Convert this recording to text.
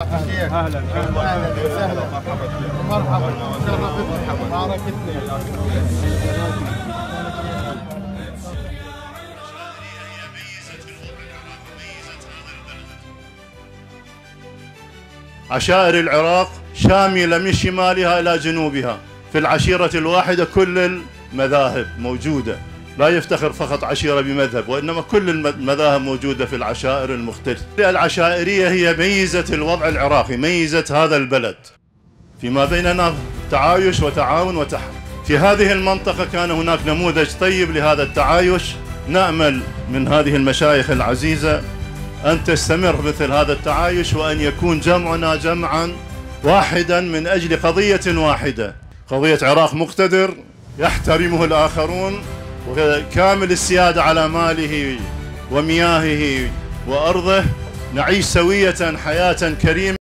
اهلا اهلا وسهلا مرحبا شرفتني باركتني. عشائر العراق شاملة من شمالها إلى جنوبها، في العشيرة الواحدة كل المذاهب موجودة، لا يفتخر فقط عشيرة بمذهب، وإنما كل المذاهب موجودة في العشائر المختلفة. العشائرية هي ميزة الوضع العراقي، ميزة هذا البلد، فيما بيننا تعايش وتعاون وتحالف. في هذه المنطقة كان هناك نموذج طيب لهذا التعايش، نأمل من هذه المشايخ العزيزة أن تستمر مثل هذا التعايش، وأن يكون جمعنا جمعا واحدا من أجل قضية واحدة، قضية عراق مقتدر يحترمه الآخرون، وكامل السيادة على ماله ومياهه وأرضه، نعيش سوية حياة كريمة.